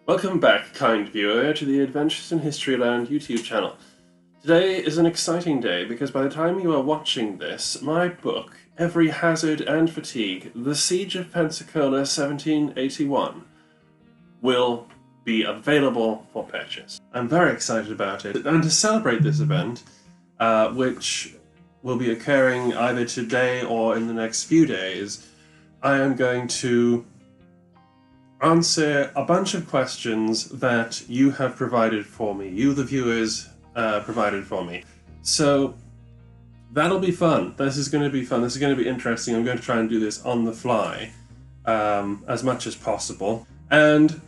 Welcome back, kind viewer, to the Adventures in Historyland YouTube channel. Today is an exciting day because by the time you are watching this, my book, Every Hazard and Fatigue, The Siege of Pensacola 1781, will be available for purchase. I'm very excited about it, and to celebrate this event, which will be occurring either today or in the next few days, I am going to answer a bunch of questions that you have provided for me, you the viewers provided for me. So that'll be fun. This is going to be fun. This is going to be interesting. I'm going to try and do this on the fly as much as possible. And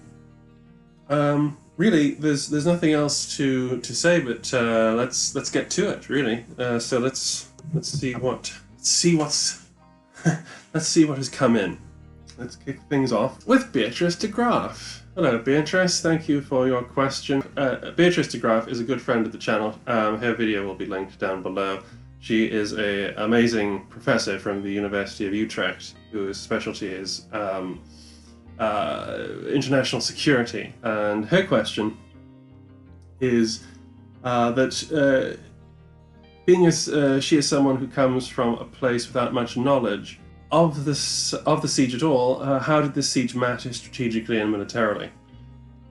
really, there's nothing else to say, but let's get to it. Really. So let's see what has come in. Let's kick things off with Beatrice de Graaf. Hello, Beatrice. Thank you for your question. Beatrice de Graaf is a good friend of the channel. Her video will be linked down below. She is an amazing professor from the University of Utrecht, whose specialty is international security. And her question is that being as she is someone who comes from a place without much knowledge of the siege at all, how did this siege matter strategically and militarily?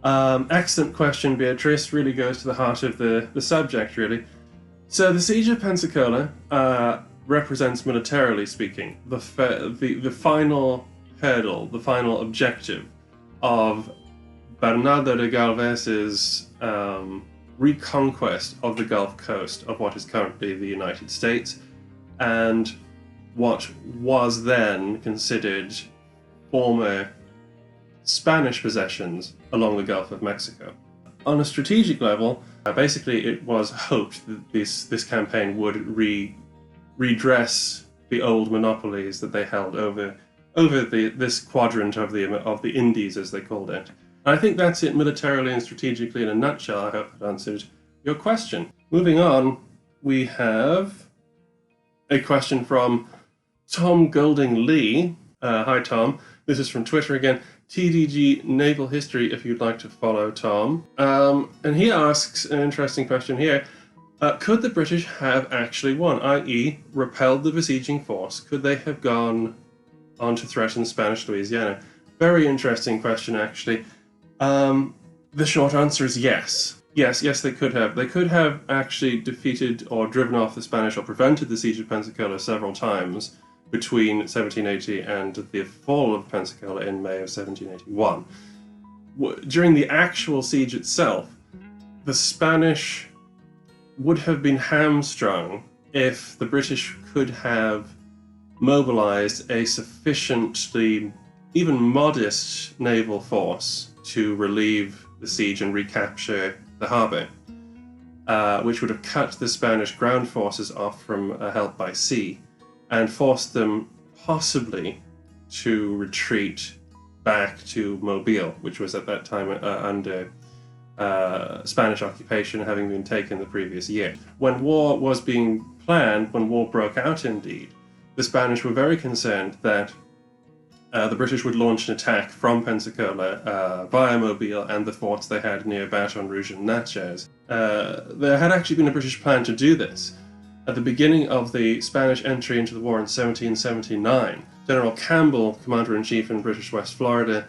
Excellent question, Beatrice. Really goes to the heart of the subject, really. So the Siege of Pensacola represents, militarily speaking, the final hurdle, the final objective of Bernardo de Galvez's reconquest of the Gulf Coast of what is currently the United States, and what was then considered former Spanish possessions along the Gulf of Mexico. On a strategic level, basically it was hoped that this campaign would redress the old monopolies that they held over this quadrant of the Indies, as they called it. And I think that's it militarily and strategically in a nutshell. I hope that answered your question. Moving on, we have a question from Tom Golding Lee. Hi Tom, this is from Twitter again. TDG Naval History if you'd like to follow Tom. And he asks an interesting question here. Could the British have actually won, i.e. repelled the besieging force? Could they have gone on to threaten Spanish Louisiana? Very interesting question, actually. The short answer is yes. Yes, they could have. They could have actually defeated or driven off the Spanish or prevented the Siege of Pensacola several times between 1780 and the fall of Pensacola in May of 1781. During the actual siege itself, the Spanish would have been hamstrung if the British could have mobilized a sufficiently, even modest, naval force to relieve the siege and recapture the harbour, which would have cut the Spanish ground forces off from help by sea and forced them possibly to retreat back to Mobile, which was at that time under Spanish occupation, having been taken the previous year. When war was being planned, when war broke out indeed, the Spanish were very concerned that the British would launch an attack from Pensacola via Mobile and the forts they had near Baton Rouge and Natchez. There had actually been a British plan to do this. At the beginning of the Spanish entry into the war in 1779, General Campbell, Commander-in-Chief in British West Florida,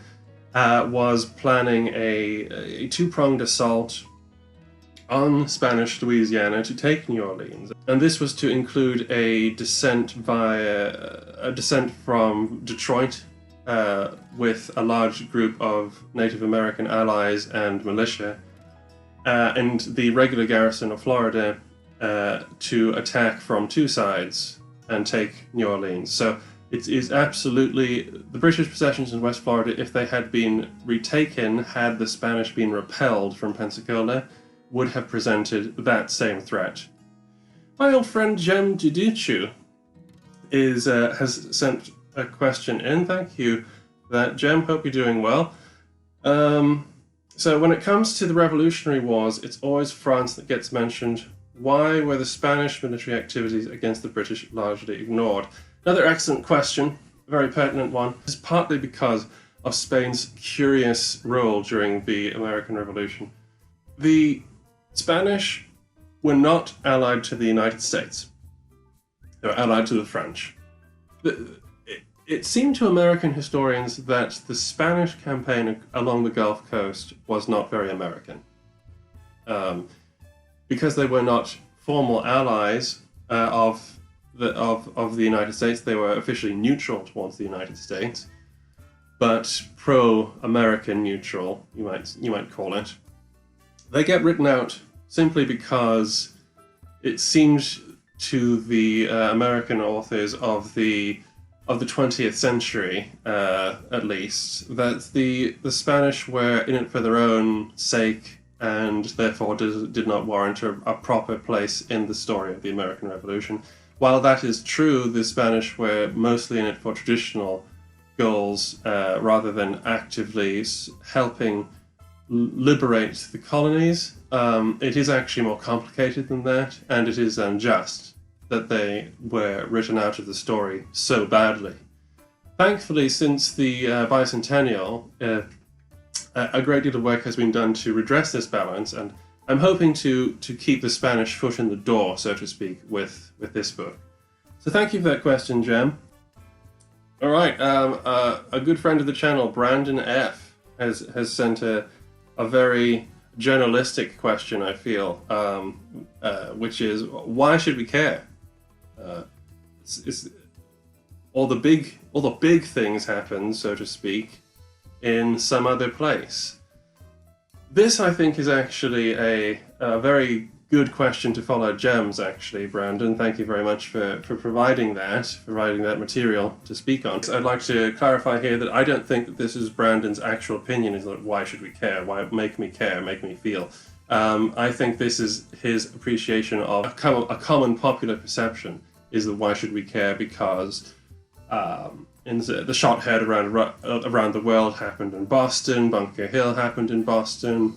was planning a two-pronged assault on Spanish Louisiana to take New Orleans. And this was to include a descent from Detroit with a large group of Native American allies and militia, and the regular garrison of Florida to attack from two sides and take New Orleans. So it is absolutely the British possessions in West Florida, if they had been retaken, had the Spanish been repelled from Pensacola, would have presented that same threat. My old friend Jem Duducu has sent a question in. Thank you for that, Jem. Hope you're doing well. So when it comes to the Revolutionary Wars, it's always France that gets mentioned. Why were the Spanish military activities against the British largely ignored? Another excellent question, a very pertinent one. It's partly because of Spain's curious role during the American Revolution. The Spanish were not allied to the United States. They were allied to the French. It seemed to American historians that the Spanish campaign along the Gulf Coast was not very American. Because they were not formal allies of the United States, they were officially neutral towards the United States, but pro-American neutral, you might call it. They get written out simply because it seemed to the American authors of the 20th century, at least, that the Spanish were in it for their own sake and therefore did not warrant a proper place in the story of the American Revolution. While that is true, the Spanish were mostly in it for traditional goals rather than actively helping liberate the colonies. It is actually more complicated than that, and it is unjust that they were written out of the story so badly. Thankfully, since the bicentennial, a great deal of work has been done to redress this balance, and I'm hoping to keep the Spanish foot in the door, so to speak, with this book. So thank you for that question, Jem. All right, a good friend of the channel, Brandon F, has sent a very journalistic question, I feel, which is, why should we care? All the big things happen, so to speak, in some other place. This, I think, is actually a very good question to follow Jem's, actually, Brandon. Thank you very much for providing that material to speak on. I'd like to clarify here that I don't think that this is Brandon's actual opinion, is that why should we care? Why make me care, make me feel? I think this is his appreciation of a common popular perception, is that why should we care, because the shot heard around the world happened in Boston, Bunker Hill happened in Boston,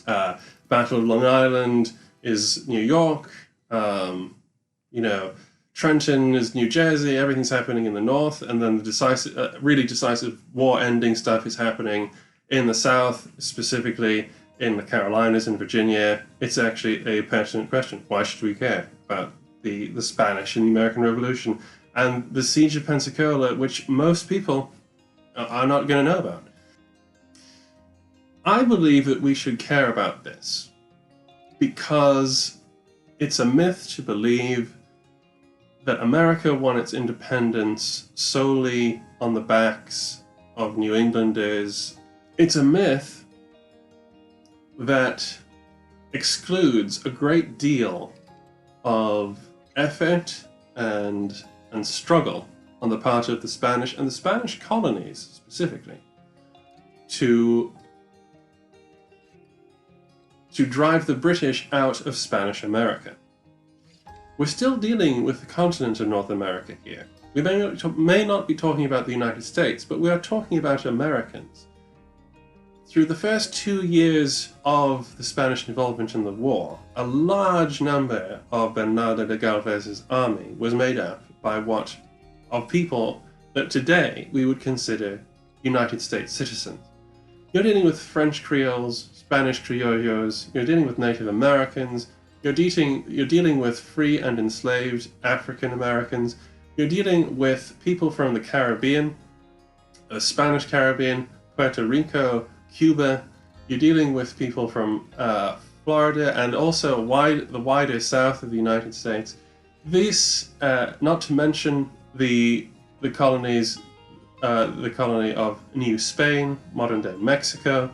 Battle of Long Island is New York, Trenton is New Jersey, everything's happening in the north, and then the really decisive war-ending stuff is happening in the south, specifically in the Carolinas and Virginia. It's actually a pertinent question. Why should we care about the Spanish in the American Revolution and the Siege of Pensacola, which most people are not going to know about? I believe that we should care about this because it's a myth to believe that America won its independence solely on the backs of New Englanders. It's a myth that excludes a great deal of effort and struggle on the part of the Spanish and the Spanish colonies specifically to drive the British out of Spanish America. We're still dealing with the continent of North America here. We may not be talking about the United States, but we are talking about Americans. Through the first 2 years of the Spanish involvement in the war, a large number of Bernardo de Galvez's army was made up of people that today we would consider United States citizens. You're dealing with French Creoles, Spanish Criollos, you're dealing with Native Americans, you're dealing with free and enslaved African Americans, you're dealing with people from the Caribbean, the Spanish Caribbean, Puerto Rico, Cuba, you're dealing with people from Florida and also the wider south of the United States. These, not to mention the colonies, the colony of New Spain, modern-day Mexico.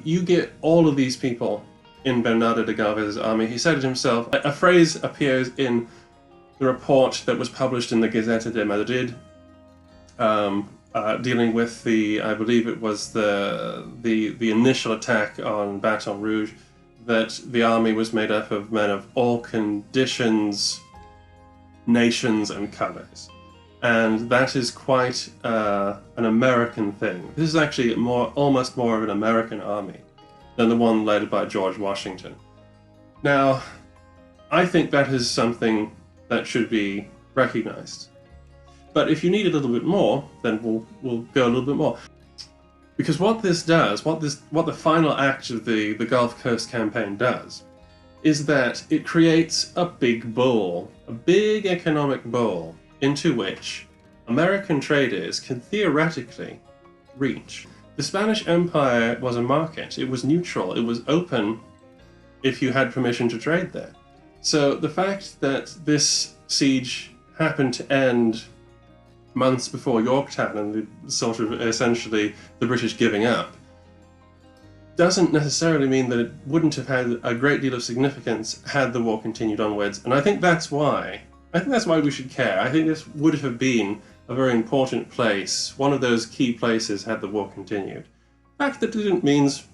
You get all of these people in Bernardo de Galvez's army. He said it himself. A phrase appears in the report that was published in the Gazeta de Madrid, dealing with I believe it was the initial attack on Baton Rouge, that the army was made up of men of all conditions, nations, and colors. And that is quite an American thing. This is actually almost more of an American army than the one led by George Washington. Now, I think that is something that should be recognized. But if you need a little bit more, then we'll go a little bit more. Because what this does, what the final act of the Gulf Coast campaign does, is that it creates a big bowl, a big economic bowl, into which American traders can theoretically reach. The Spanish Empire was a market. It was neutral. It was open if you had permission to trade there. So the fact that this siege happened to end months before Yorktown and the sort of essentially the British giving up doesn't necessarily mean that it wouldn't have had a great deal of significance had the war continued onwards. And I think that's why we should care. I think this would have been a very important place, one of those key places had the war continued. The fact that it didn't means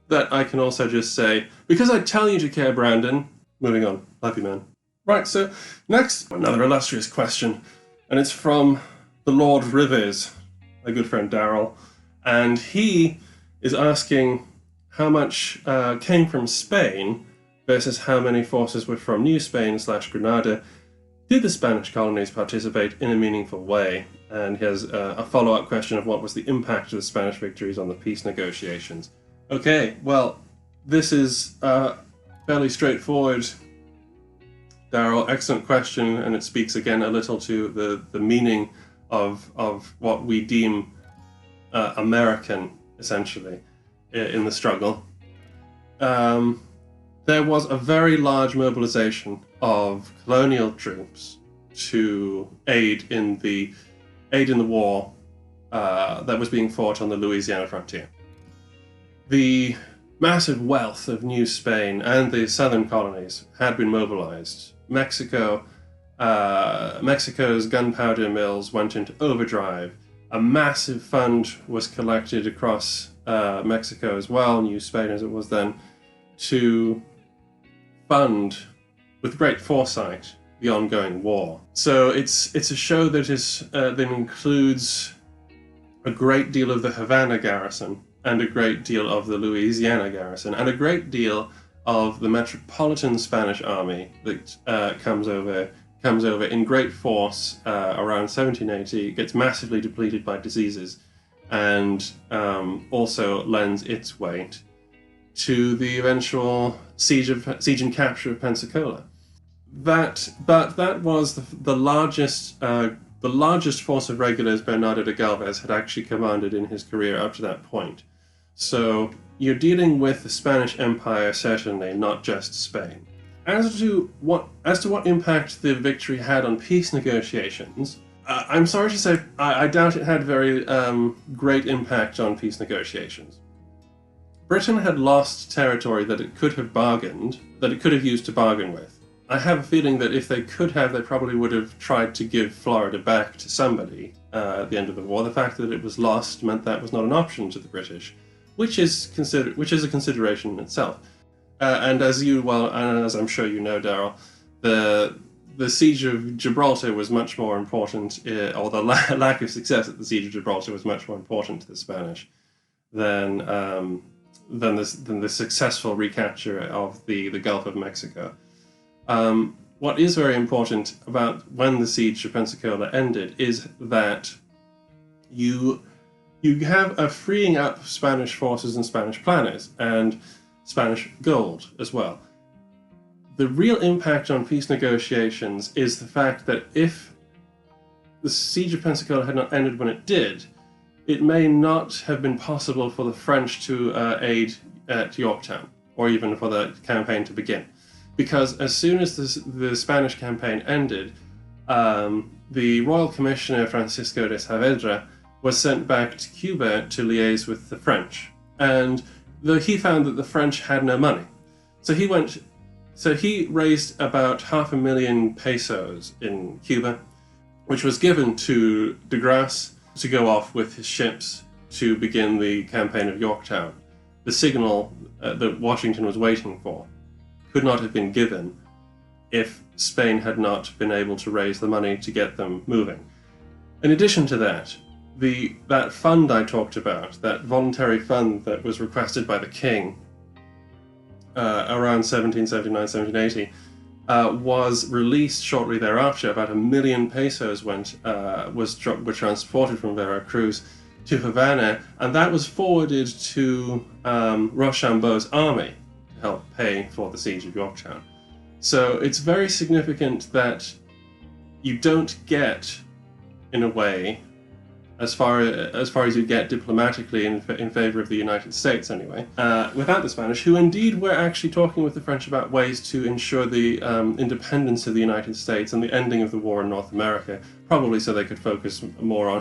that I can also just say, because I tell you to care, Brandon. Moving on. Love you, man. Right, so next, another illustrious question, and it's from the Lord Rivers, my good friend Daryl, and he is asking how much came from Spain versus how many forces were from New Spain / Granada. Did the Spanish colonies participate in a meaningful way? And he has a follow-up question of what was the impact of the Spanish victories on the peace negotiations. Okay, well, this is fairly straightforward, Daryl. Excellent question, and it speaks again a little to the meaning of what we deem American, essentially, in the struggle. There was a very large mobilization of colonial troops to aid in the war that was being fought on the Louisiana frontier. The massive wealth of New Spain and the southern colonies had been mobilized. Mexico's gunpowder mills went into overdrive. A massive fund was collected across Mexico as well, New Spain as it was then, to fund, with great foresight, the ongoing war. So it's a show that includes a great deal of the Havana garrison and a great deal of the Louisiana garrison and a great deal of the metropolitan Spanish army that comes over in great force around 1780, gets massively depleted by diseases, and also lends its weight to the eventual siege and capture of Pensacola. But that was the largest force of regulars Bernardo de Galvez had actually commanded in his career up to that point. So you're dealing with the Spanish Empire, certainly, not just Spain. As to what impact the victory had on peace negotiations, I'm sorry to say I doubt it had very great impact on peace negotiations. Britain had lost territory that it could have used to bargain with. I have a feeling that if they could have, they probably would have tried to give Florida back to somebody at the end of the war. The fact that it was lost meant that was not an option to the British, which is a consideration in itself. And as I'm sure you know, Daryl, the siege of Gibraltar was much more important, or the lack of success at the siege of Gibraltar was much more important to the Spanish than the successful recapture of the Gulf of Mexico. What is very important about when the siege of Pensacola ended is that you have a freeing up of Spanish forces and Spanish planners and Spanish gold as well. The real impact on peace negotiations is the fact that if the siege of Pensacola had not ended when it did, it may not have been possible for the French to aid at Yorktown, or even for the campaign to begin. Because as soon as the Spanish campaign ended, the Royal Commissioner Francisco de Saavedra was sent back to Cuba to liaise with the French. And he found that the French had no money. So he raised about 500,000 pesos in Cuba, which was given to de Graaf to go off with his ships to begin the campaign of Yorktown. The signal that Washington was waiting for could not have been given if Spain had not been able to raise the money to get them moving. In addition to that, that fund I talked about, that voluntary fund that was requested by the king around 1779, 1780, was released shortly thereafter. About 1,000,000 pesos were transported from Veracruz to Havana, and that was forwarded to Rochambeau's army to help pay for the siege of Yorktown. So it's very significant that you don't get, in a way, as far as you get diplomatically in favor of the United States anyway, without the Spanish, who indeed were actually talking with the French about ways to ensure the independence of the United States and the ending of the war in North America, probably so they could focus more on,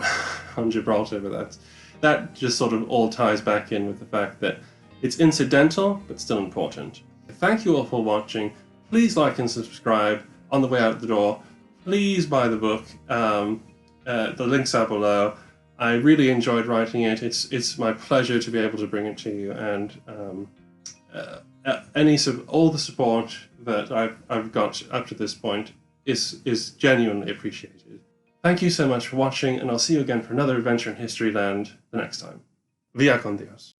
on Gibraltar, but that just sort of all ties back in with the fact that it's incidental, but still important. Thank you all for watching. Please like and subscribe. On the way out the door, please buy the book. The links are below. I really enjoyed writing it. It's my pleasure to be able to bring it to you, and all the support that I've got up to this point is genuinely appreciated. Thank you so much for watching, and I'll see you again for another adventure in Historyland the next time. Via con Dios.